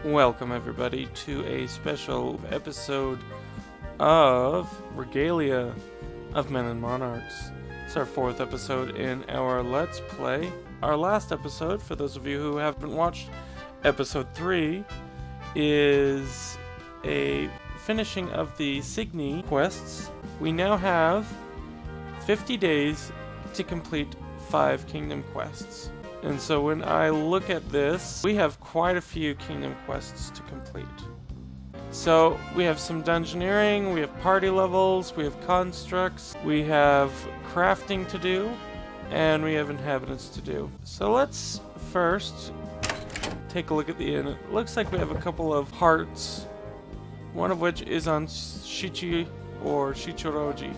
Welcome everybody to a special episode of Regalia of Men and Monarchs. It's our fourth episode in our Let's Play. Our last episode, for those of you who haven't watched episode 3, is a finishing of the Signy quests. We now have 50 days to complete 5 kingdom quests. And so when I look at this, we have quite a few kingdom quests to complete. So we have some dungeoneering, we have party levels, we have constructs, we have crafting to do, and we have inhabitants to do. So let's first take a look at the inn. It looks like we have a couple of hearts, one of which is on Shichi or Shichoroji.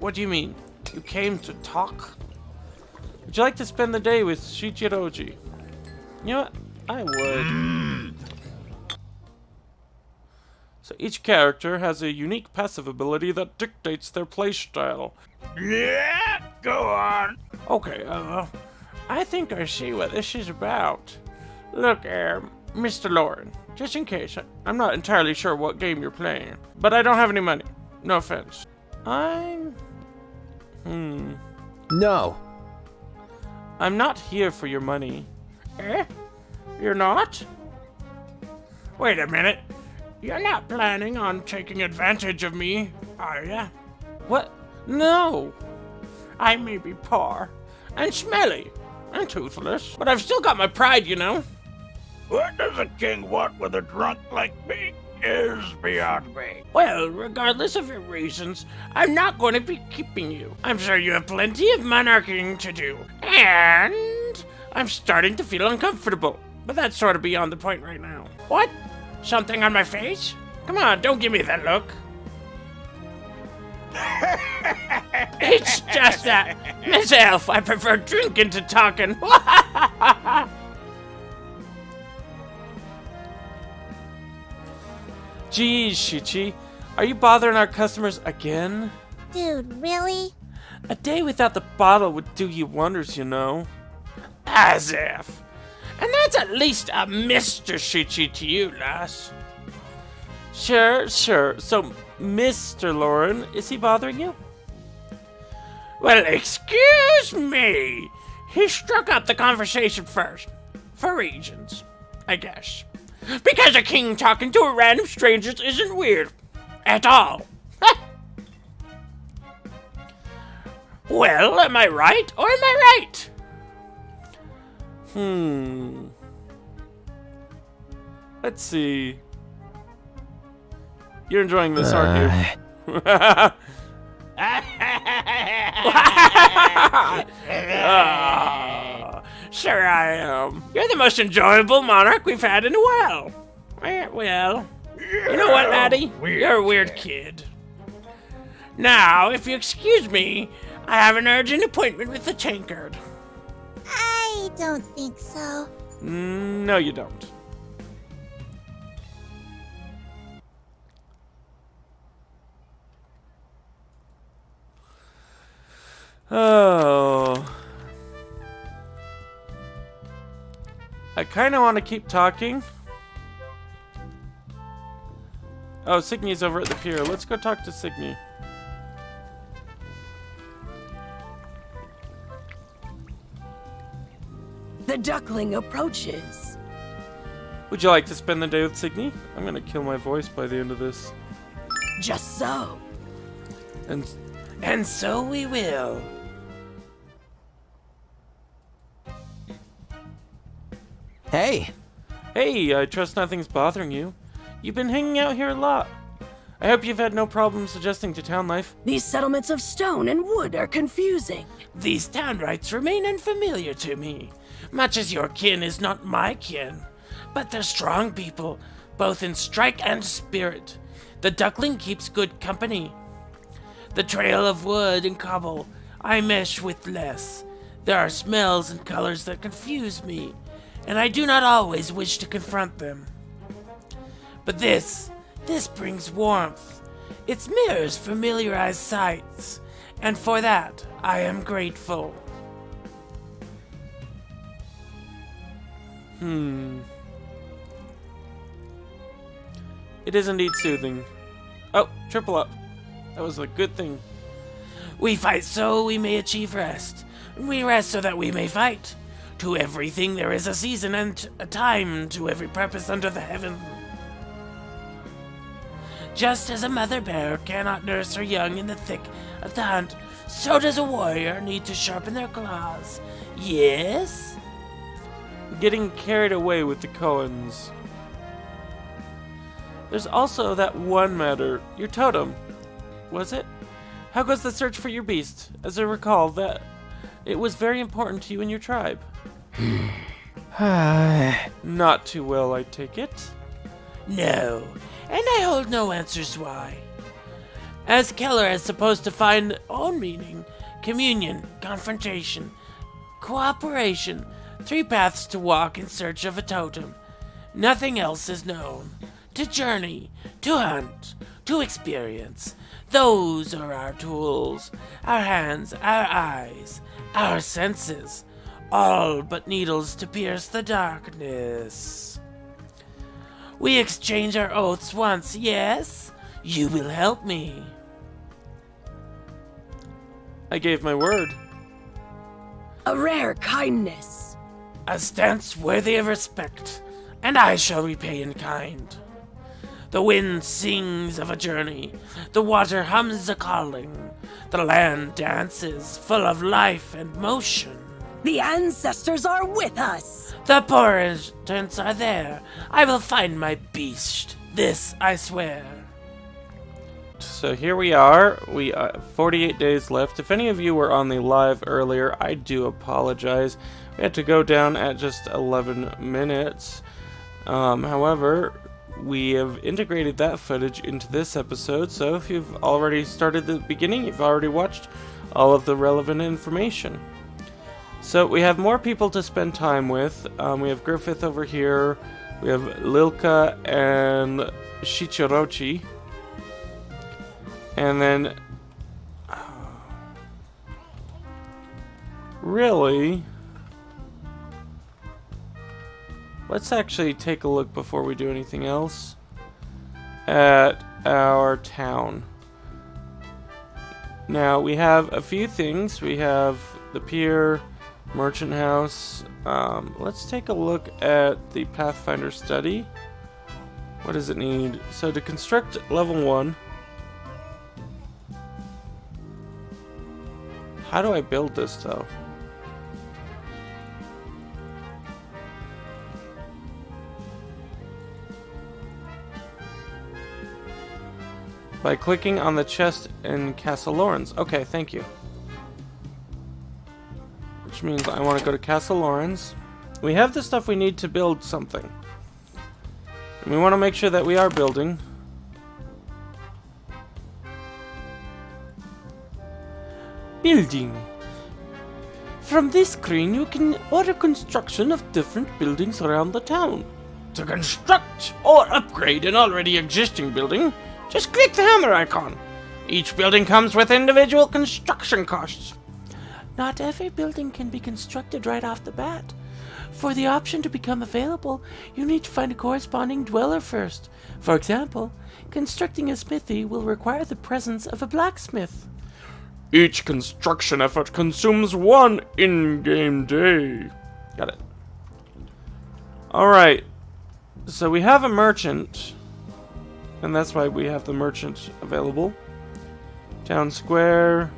What do you mean? You came to talk? Would you like to spend the day with Shichiroji? You know what? I would. So each character has a unique passive ability that dictates their playstyle. Yeah, go on. Okay, I think I see what this is about. Look, Mr. Lauren, just in case, I'm not entirely sure what game you're playing, but I don't have any money. No offense. No. I'm not here for your money. Eh? You're not? Wait a minute. You're not planning on taking advantage of me, are ya? What? No! I may be poor, and smelly, and toothless, but I've still got my pride, you know. What does a king want with a drunk like me is beyond me. Well, regardless of your reasons, I'm not going to be keeping you. I'm sure you have plenty of monarching to do, and I'm starting to feel uncomfortable, but that's sort of beyond the point right now. What? Something on my face? Come on, don't give me that look. It's just that, Miss Elf, I prefer drinking to talking. Geez, Shichi, are you bothering our customers again? Dude, really? A day without the bottle would do you wonders, you know. As if. And that's at least a Mr. Shichi to you, lass. Sure. So, Mr. Lauren, is he bothering you? Well, excuse me. He struck up the conversation first. For reasons, I guess. Because a king talking to a random stranger isn't weird. At all. Well, am I right or am I right? Let's see. You're enjoying this, aren't you? Sure I am. You're the most enjoyable monarch we've had in a while. Well, you know what, laddie? You're a weird kid. Now, if you excuse me, I have an urgent appointment with the tankard. I don't think so. No, you don't. Oh. I kind of want to keep talking. Oh, Signy's over at the pier. Let's go talk to Signy. The duckling approaches. Would you like to spend the day with Signy? I'm gonna kill my voice by the end of this. Just so. And so we will. Hey. Hey, I trust nothing's bothering you. You've been hanging out here a lot. I hope you've had no problems adjusting to town life. These settlements of stone and wood are confusing. These town rites remain unfamiliar to me, much as your kin is not my kin. But they're strong people, both in strike and spirit. The duckling keeps good company. The trail of wood and cobble I mesh with less. There are smells and colors that confuse me, and I do not always wish to confront them. But this brings warmth. Its mirrors familiarize sights, and for that I am grateful. It is indeed soothing. Oh, triple up. That was a good thing. We fight so we may achieve rest. We rest so that we may fight. To everything there is a season and a time to every purpose under the heaven. Just as a mother bear cannot nurse her young in the thick of the hunt, so does a warrior need to sharpen their claws. Yes? Getting carried away with the Cohens. There's also that one matter, your totem. Was it? How goes the search for your beast? As I recall, that it was very important to you and your tribe. Not too well, I take it. No, and I hold no answers why. As Keller is supposed to find own meaning, communion, confrontation, cooperation, 3 paths to walk in search of a totem. Nothing else is known. To journey, to hunt, to experience. Those are our tools, our hands, our eyes, our senses. All but needles to pierce the darkness. We exchange our oaths once, yes? You will help me. I gave my word. A rare kindness. A stance worthy of respect, and I shall repay in kind. The wind sings of a journey, the water hums a calling, the land dances, full of life and motion. The ancestors are with us. The portents are there. I will find my beast. This I swear. So here we are. 48 days left. If any of you were on the live earlier, I do apologize. We had to go down at just 11 minutes. However, we have integrated that footage into this episode, so if you've already started the beginning, you've already watched all of the relevant information. So we have more people to spend time with. We have Griffith over here, we have Lilka and Shichirochi, and then really, let's actually take a look before we do anything else at our town. Now we have a few things. We have the pier, merchant house. Let's take a look at the Pathfinder study. What does it need? So to construct level 1, how do I build this though? By clicking on the chest in Castle Lawrence. Okay, thank you. Which means I want to go to Castle Lawrence. We have the stuff we need to build something. And we want to make sure that we are building. Building. From this screen you can order construction of different buildings around the town. To construct or upgrade an already existing building, just click the hammer icon. Each building comes with individual construction costs. Not every building can be constructed right off the bat. For the option to become available, you need to find a corresponding dweller first. For example, constructing a smithy will require the presence of a blacksmith. Each construction effort consumes 1 in-game day. Got it. Alright. So we have a merchant. And that's why we have the merchant available. Town square.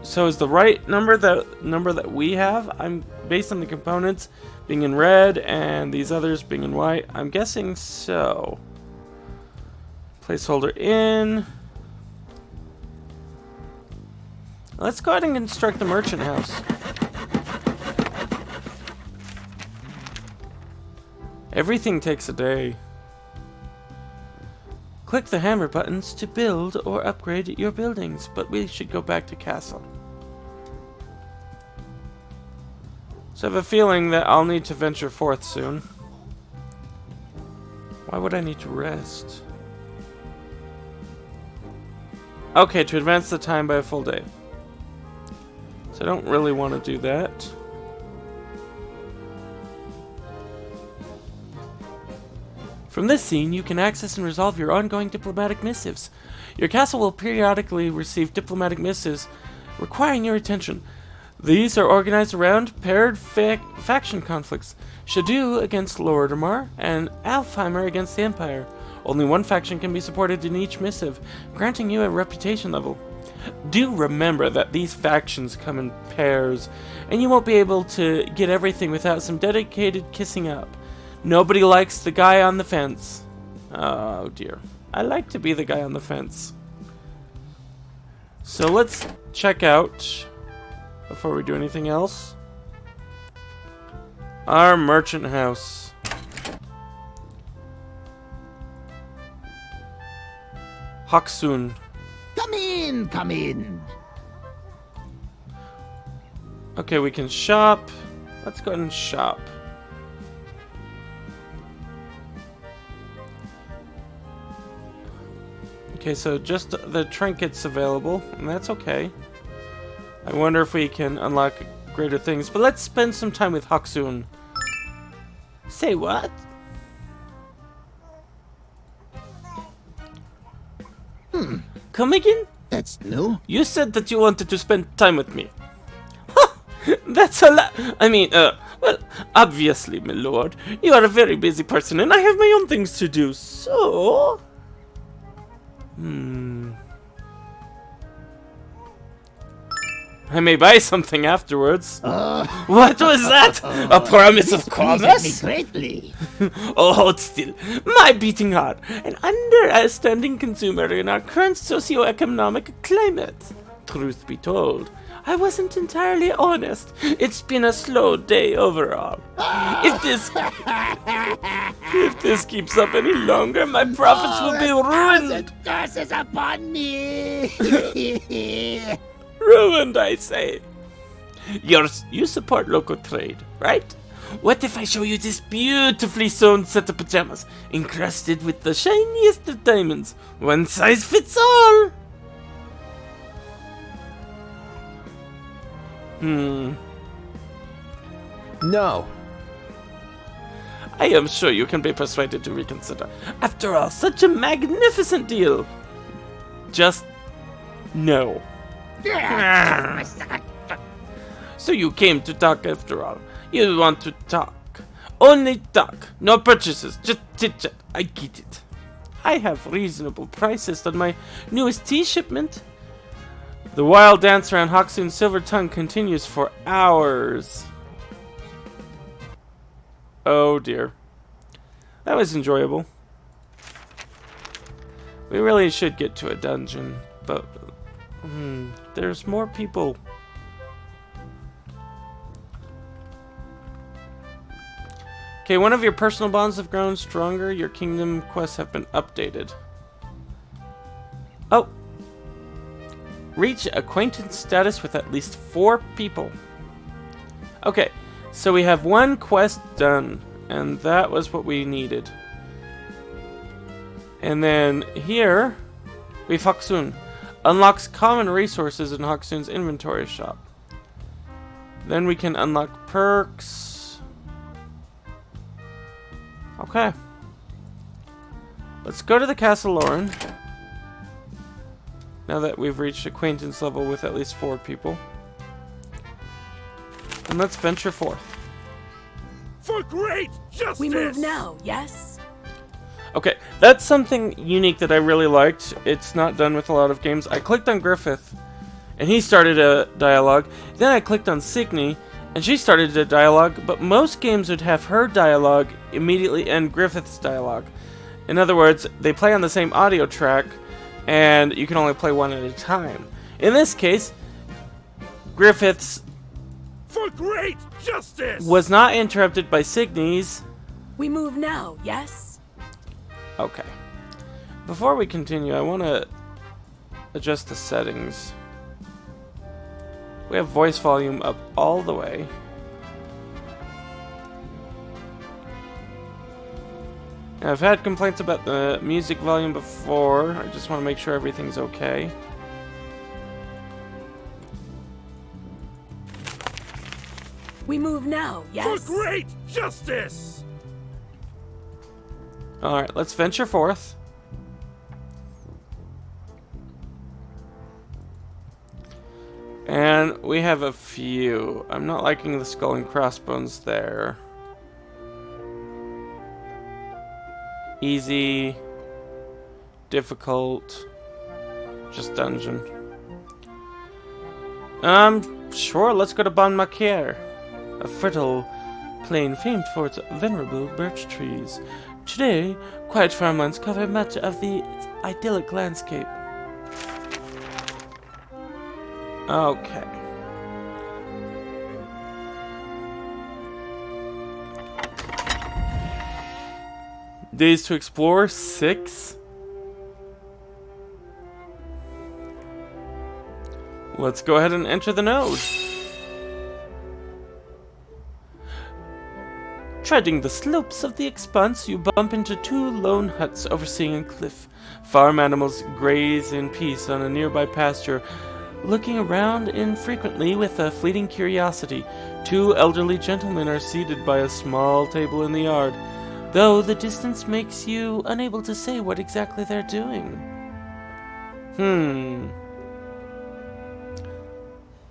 So is the right number that we have? I'm based on the components being in red and these others being in white. I'm guessing so. Placeholder in. Let's go ahead and construct the merchant house. Everything takes a day. Click the hammer buttons to build or upgrade your buildings, but we should go back to castle. So I have a feeling that I'll need to venture forth soon. Why would I need to rest? So to advance the time by a full day. So So I don't really want to do that. From this scene, you can access and resolve your ongoing diplomatic missives. Your castle will periodically receive diplomatic missives requiring your attention. These are organized around paired faction conflicts. Shadu against Lortimer and Alfheimer against the Empire. Only one faction can be supported in each missive, granting you a reputation level. Do remember that these factions come in pairs, and you won't be able to get everything without some dedicated kissing up. Nobody likes the guy on the fence. Oh dear. I like to be the guy on the fence. So let's check out, before we do anything else, our merchant house. Haksun. Come in, come in. Okay, we can shop. Let's go ahead and shop. Okay, so just the trinkets available, and that's okay. I wonder if we can unlock greater things, but let's spend some time with Haksun. Say what? Come again? That's new. You said that you wanted to spend time with me. Huh, that's a lot. I mean, well, obviously, my lord, you are a very busy person, and I have my own things to do, so... I may buy something afterwards. What was that? A promise of commerce? Greatly. Oh, hold still. My beating heart. An understanding consumer in our current socio-economic climate. Truth be told, I wasn't entirely honest. It's been a slow day overall. If this keeps up any longer, my profits will be ruined. Curses upon me. Ruined, I say. You support local trade, right? What if I show you this beautifully sewn set of pajamas, encrusted with the shiniest of diamonds? One size fits all. No. I am sure you can be persuaded to reconsider. After all, such a magnificent deal. Just no. So you came to talk after all. You want to talk. Only talk. No purchases. Just chit-chat. I get it. I have reasonable prices on my newest tea shipment. The wild dance around Haksun's silver tongue continues for hours. Oh dear. That was enjoyable. We really should get to a dungeon, but there's more people. Okay, one of your personal bonds have grown stronger. Your kingdom quests have been updated. Oh. Reach acquaintance status with at least 4 people. Okay, so we have one quest done, and that was what we needed. And then here, we have Haksun. Unlocks common resources in Haksun's inventory shop. Then we can unlock perks. Okay. Let's go to the Castle Lauren. Now that we've reached acquaintance level with at least 4 people. And let's venture forth. For great justice! We move now, yes? Okay, that's something unique that I really liked. It's not done with a lot of games. I clicked on Griffith, and he started a dialogue. Then I clicked on Signy, and she started a dialogue, but most games would have her dialogue immediately end Griffith's dialogue. In other words, they play on the same audio track, and you can only play one at a time. In this case, Griffith's For great justice! was not interrupted by Signy's. We move now, yes? Okay. Before we continue, I want to adjust the settings. We have voice volume up all the way. And I've had complaints about the music volume before. I just want to make sure everything's okay. We move now, yes? For great justice! Alright, let's venture forth. And we have a few. I'm not liking the skull and crossbones there. Easy. Difficult. Just dungeon. Sure, let's go to Bon Macaire. A fertile plain famed for its venerable birch trees. Today, quiet farmlands cover much of the idyllic landscape. Okay. Days to explore, 6. Let's go ahead and enter the node. Treading the slopes of the expanse, you bump into 2 lone huts overseeing a cliff. Farm animals graze in peace on a nearby pasture, looking around infrequently with a fleeting curiosity. 2 elderly gentlemen are seated by a small table in the yard, though the distance makes you unable to say what exactly they're doing.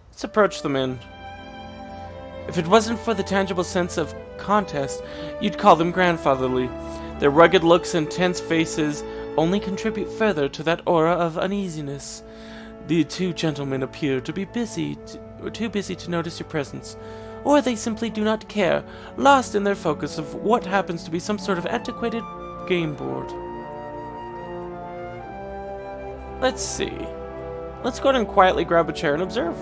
Let's approach them in. If it wasn't for the tangible sense of contest, you'd call them grandfatherly. Their rugged looks and tense faces only contribute further to that aura of uneasiness. The 2 gentlemen appear to be too busy to notice your presence, or they simply do not care, lost in their focus of what happens to be some sort of antiquated game board. Let's see. Let's go ahead and quietly grab a chair and observe.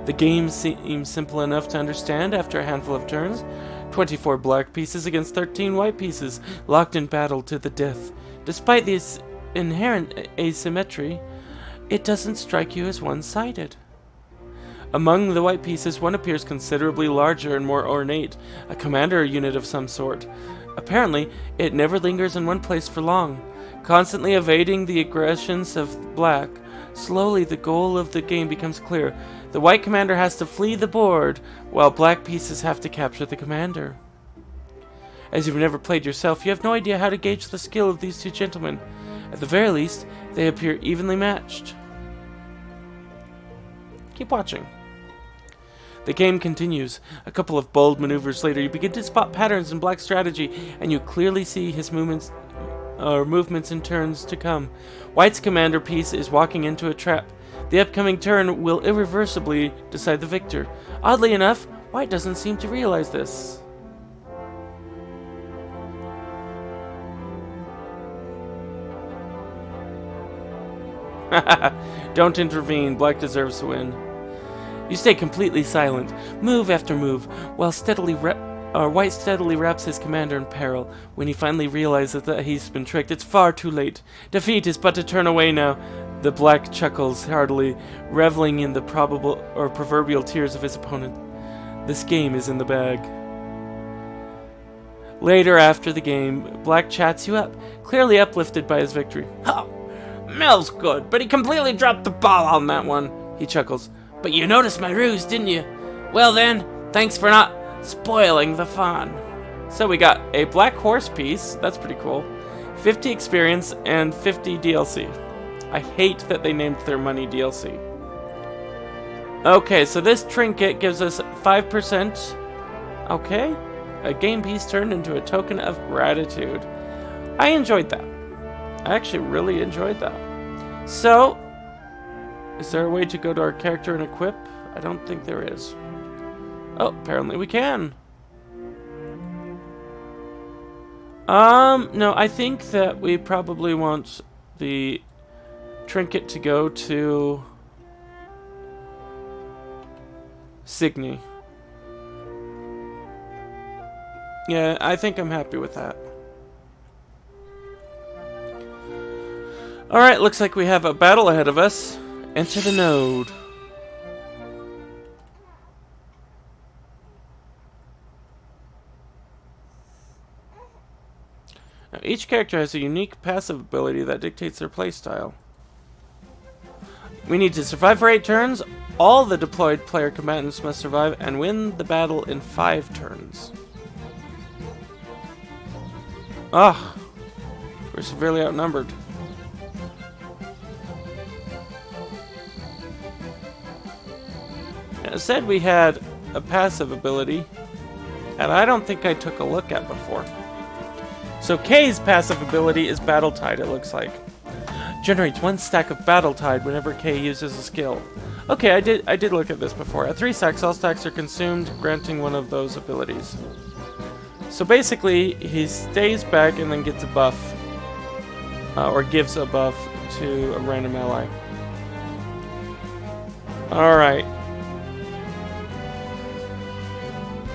The game seems simple enough to understand after a handful of turns. 24 black pieces against 13 white pieces, locked in battle to the death. Despite this inherent asymmetry, it doesn't strike you as one-sided. Among the white pieces, one appears considerably larger and more ornate, a commander unit of some sort. Apparently, it never lingers in one place for long, constantly evading the aggressions of black. Slowly, the goal of the game becomes clear. The white commander has to flee the board, while black pieces have to capture the commander. As you've never played yourself, you have no idea how to gauge the skill of these 2 gentlemen. At the very least, they appear evenly matched. Keep watching. The game continues. A couple of bold maneuvers later, you begin to spot patterns in Black's strategy, and you clearly see his movements in turns to come. White's commander piece is walking into a trap. The upcoming turn will irreversibly decide the victor. Oddly enough, White doesn't seem to realize this. Don't intervene. Black deserves to win. You stay completely silent, move after move, while White steadily wraps his commander in peril. When he finally realizes that he's been tricked, it's far too late. Defeat is but to turn away now. The Black chuckles heartily, reveling in the probable or proverbial tears of his opponent. This game is in the bag. Later, after the game, Black chats you up, clearly uplifted by his victory. Oh, Mel's good, but he completely dropped the ball on that one. He chuckles. But you noticed my ruse, didn't you? Well then, thanks for not spoiling the fun. So we got a black horse piece. That's pretty cool. 50 experience and 50 DLC. I hate that they named their money DLC. Okay, so this trinket gives us 5%. Okay. A game piece turned into a token of gratitude. I enjoyed that. I actually really enjoyed that. So, is there a way to go to our character and equip? I don't think there is. Oh, apparently we can. No, I think that we probably want the trinket to go to Signy. Yeah, I think I'm happy with that. Alright, looks like we have a battle ahead of us. Enter the node. Now, each character has a unique passive ability that dictates their playstyle. We need to survive for 8 turns, All the deployed player combatants must survive and win the battle in 5 turns. Ah, we're severely outnumbered. It said we had a passive ability, and I don't think I took a look at before. So Kay's passive ability is Battle Tide, it looks like. Generates 1 stack of Battle Tide whenever Kay uses a skill. Okay, I did look at this before. At 3 stacks, all stacks are consumed, granting one of those abilities. So basically, he stays back and then gets a buff, or gives a buff to a random ally. Alright.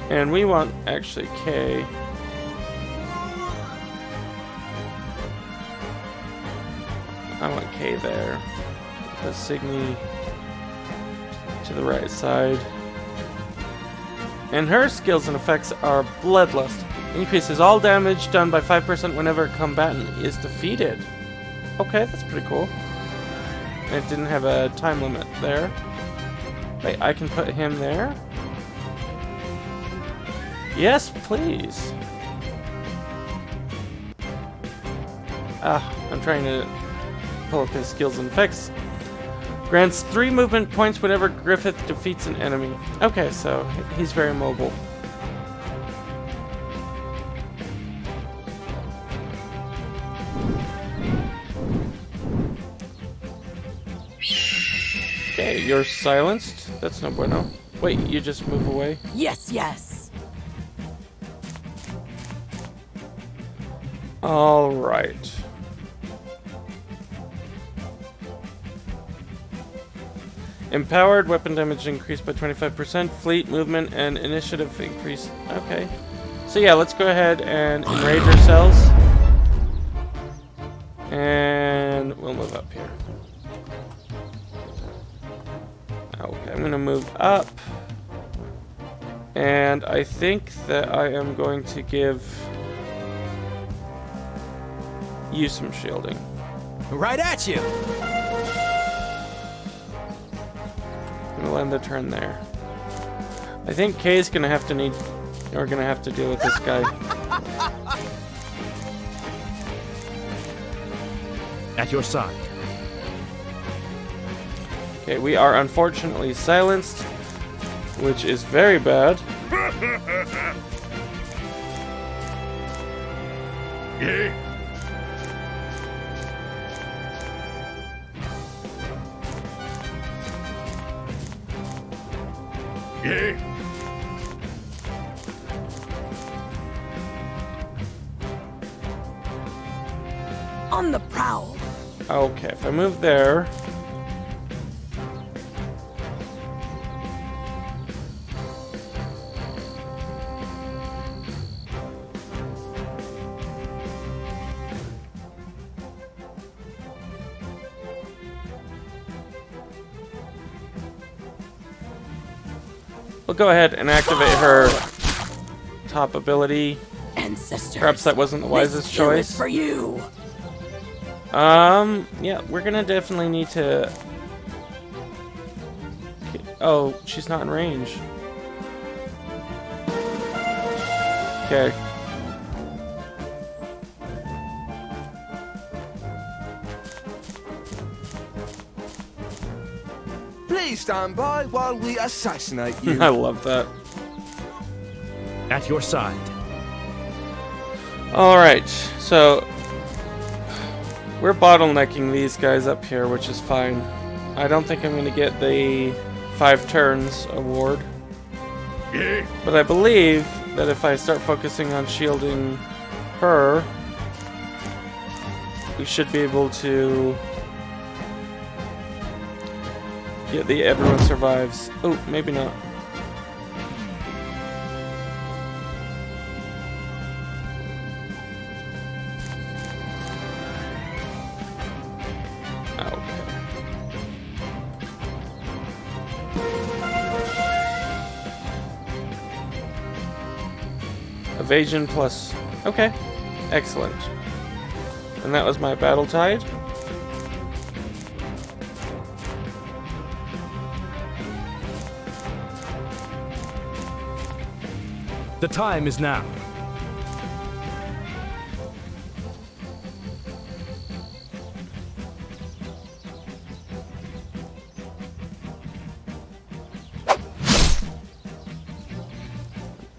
And we want, actually, Kay. I want Kay there. The Signy to the right side. And her skills and effects are Bloodlust. Increases all damage done by 5% whenever a combatant is defeated. Okay, that's pretty cool. And it didn't have a time limit there. Wait, I can put him there? Yes, please. I'm trying to pull up his skills and effects. Grants 3 movement points whenever Griffith defeats an enemy. Okay, so he's very mobile. Okay, you're silenced. That's no bueno. Wait, you just move away? Yes, yes. Alright. Empowered, weapon damage increased by 25%, fleet movement and initiative increased. Okay. So yeah, let's go ahead and enrage ourselves. And we'll move up here. Okay, I'm gonna move up. And I think that I am going to give you some shielding. Right at you. I'm gonna end the turn there. I think Kay's gonna have to deal with this guy. At your side. Okay, we are unfortunately silenced, which is very bad. Yeah. Yeah. On the prowl. Okay, if I move there... We'll go ahead and activate her top ability. Ancestors. Perhaps that wasn't the wisest This hill is choice. for you. Yeah, we're gonna definitely need to... Oh, she's not in range. Okay. Please stand by while we assassinate you. I love that. At your side. Alright, so... We're bottlenecking these guys up here, which is fine. I don't think I'm going to get the 5 turns award. Yeah. But I believe that if I start focusing on shielding her, we should be able to get the everyone survives. Oh, maybe not. Evasion plus... Okay. Excellent. And that was my Battle Tide. The time is now.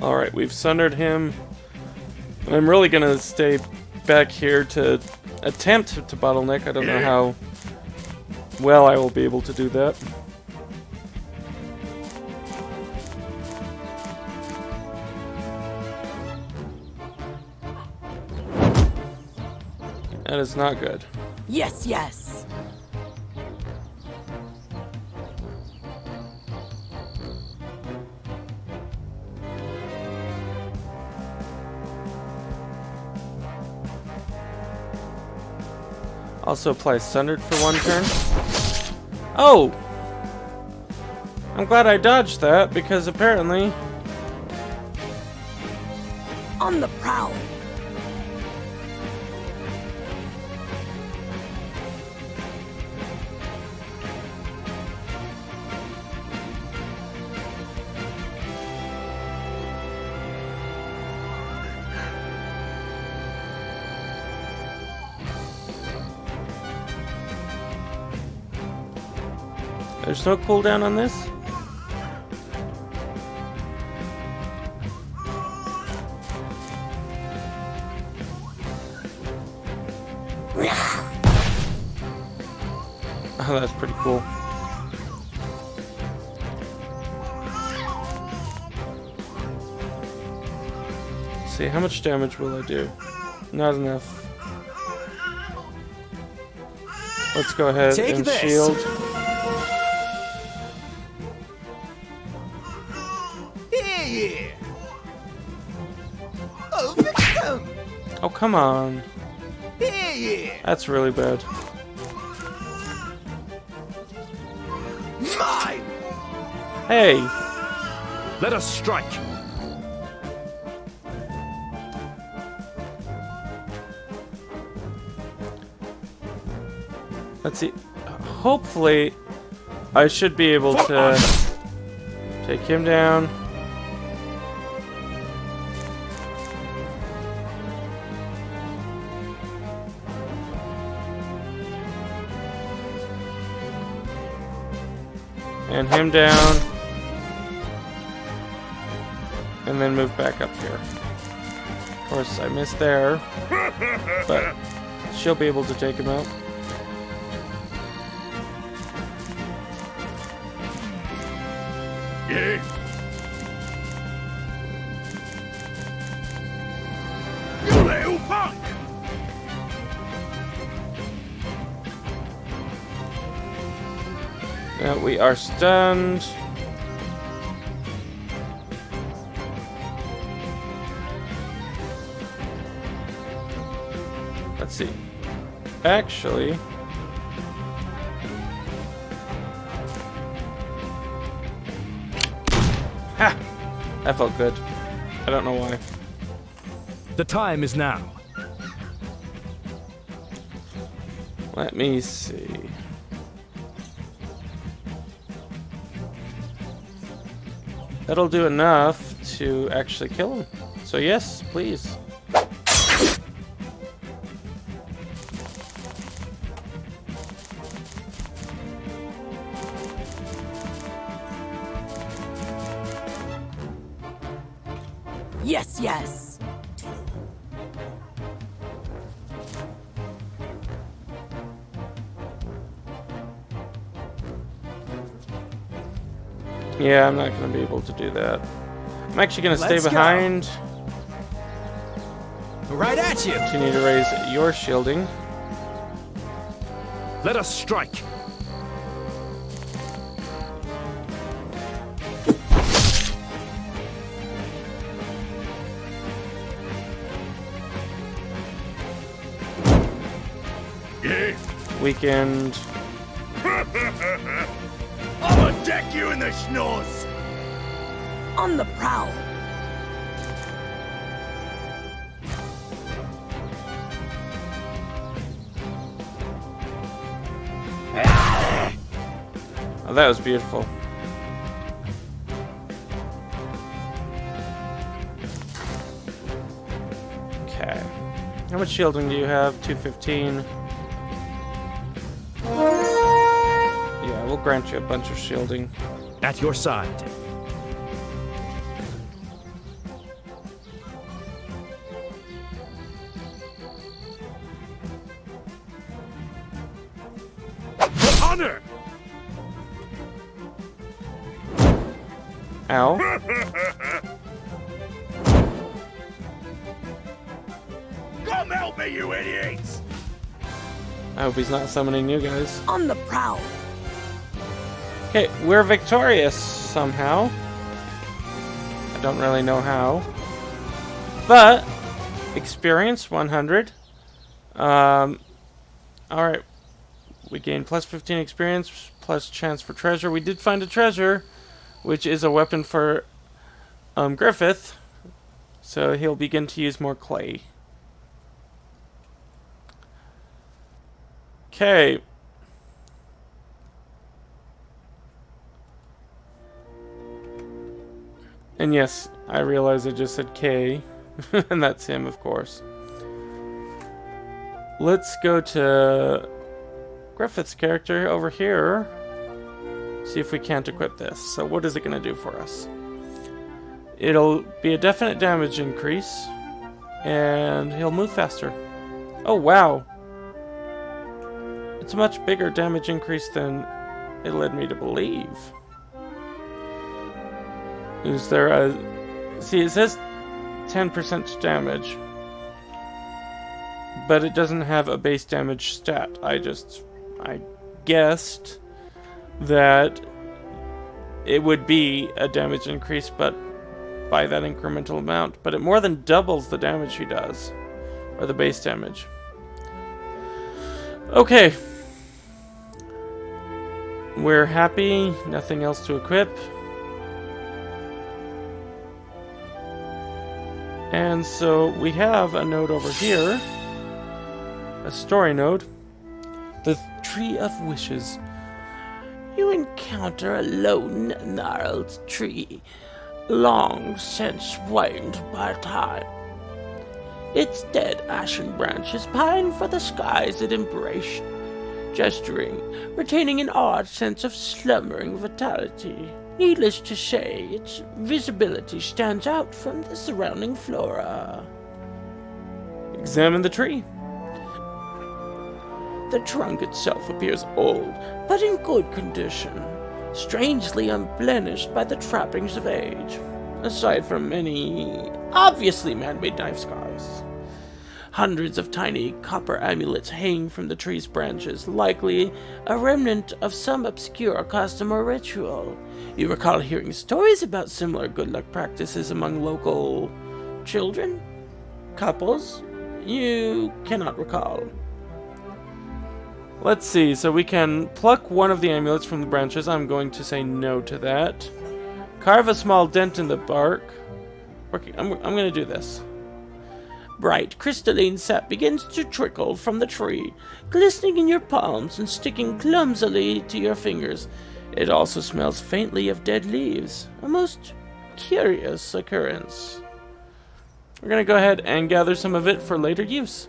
Alright, we've sundered him. I'm really gonna stay back here to attempt to bottleneck. I don't know how well I will be able to do that. That is not good. Yes, yes. Also apply Sundered for one turn. Oh! I'm glad I dodged that, because apparently... On the prowl. There's no cooldown on this? Oh, that's pretty cool. Let's see, how much damage will I do? Not enough. Let's go ahead Take and this. shield. Yeah. Oh, victim. Oh, come on. Yeah. That's really bad. Mine. Hey! Let us strike. Let's see. Hopefully, I should be able to take him down. And him down. And then move back up here. Of course, I missed there. But she'll be able to take him out. Yeah. You little punk! Now we are stunned. Let's see. Actually, ha! That felt good. I don't know why. The time is now. Let me see. That'll do enough to actually kill him. So yes, please. Yes, yes. Yeah, I'm not going to be able to do that. I'm actually going to stay Let's go. behind. Right at you. Continue to raise your shielding. Let us strike. Yeah. Weakened. I'ma deck you in the schnoz. On the prowl. Oh, that was beautiful. How much shielding do you have? 215. Yeah, we'll grant you a bunch of shielding. At your side. For honor! Ow. Come help me, you idiots! I hope he's not summoning you guys. On the prowl. Okay, we're victorious somehow. I don't really know how. But, experience 100. Alright. We gained plus 15 experience, plus chance for treasure. We did find a treasure, which is a weapon for Griffith. So he'll begin to use more clay. Okay. And yes, I realize I just said K. And that's him, of course. Let's go to Griffith's character over here. See if we can't equip this. So what is it going to do for us? It'll be a definite damage increase. And he'll move faster. Oh, wow. It's a much bigger damage increase than it led me to believe. Is there a... See, it says 10% damage. But it doesn't have a base damage stat. I guessed that it would be a damage increase, but by that incremental amount. But it more than doubles the damage he does. Or the base damage. Okay. We're happy. Nothing else to equip. And so we have a node over here. A story node. The Tree of Wishes. You encounter a lone, gnarled tree, long since waned by time. Its dead ashen branches pine for the skies it embraced, gesturing, retaining an odd sense of slumbering vitality. Needless to say, its visibility stands out from the surrounding flora. Examine the tree. The trunk itself appears old, but in good condition, strangely unblemished by the trappings of age, aside from many obviously man-made knife scars. Hundreds of tiny copper amulets hang from the tree's branches, likely a remnant of some obscure custom or ritual. You recall hearing stories about similar good luck practices among local children? Couples? You cannot recall. Let's see, so we can pluck one of the amulets from the branches. I'm going to say no to that. Carve a small dent in the bark. I'm going to do this. Bright crystalline sap begins to trickle from the tree, glistening in your palms and sticking clumsily to your fingers. It also smells faintly of dead leaves, a most curious occurrence. We're going to go ahead and gather some of it for later use.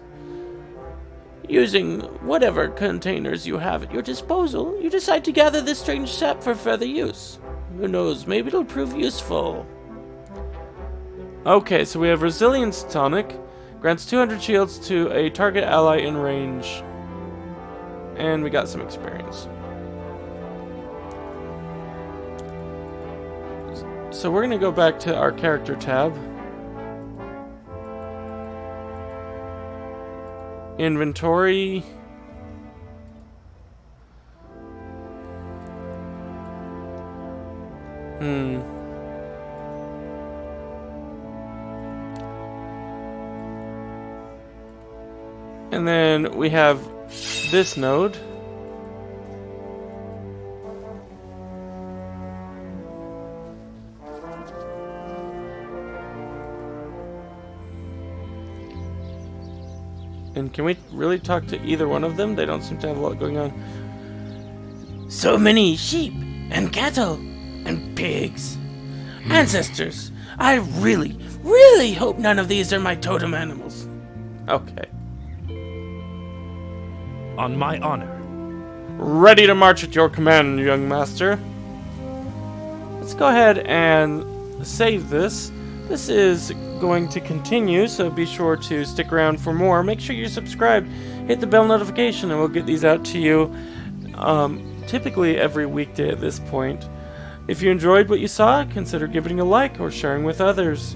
Using whatever containers you have at your disposal, you decide to gather this strange sap for further use. Who knows, maybe it'll prove useful. Okay, so we have Resilience Tonic. Grants 200 shields to a target ally in range. And we got some experience. So we're going to go back to our character tab. Inventory. And then we have this node. And can we really talk to either one of them? They don't seem to have a lot going on. So many sheep and cattle and pigs. Ancestors, I really hope none of these are my totem animals. Okay. On my honor. Ready to march at your command, young master. Let's go ahead and save this. This is going to continue, so be sure to stick around for more. Make sure you're subscribed. Hit the bell notification, and we'll get these out to you typically every weekday at this point. If you enjoyed what you saw, consider giving a like or sharing with others.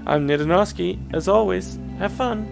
I'm Ndonosci. As always, have fun.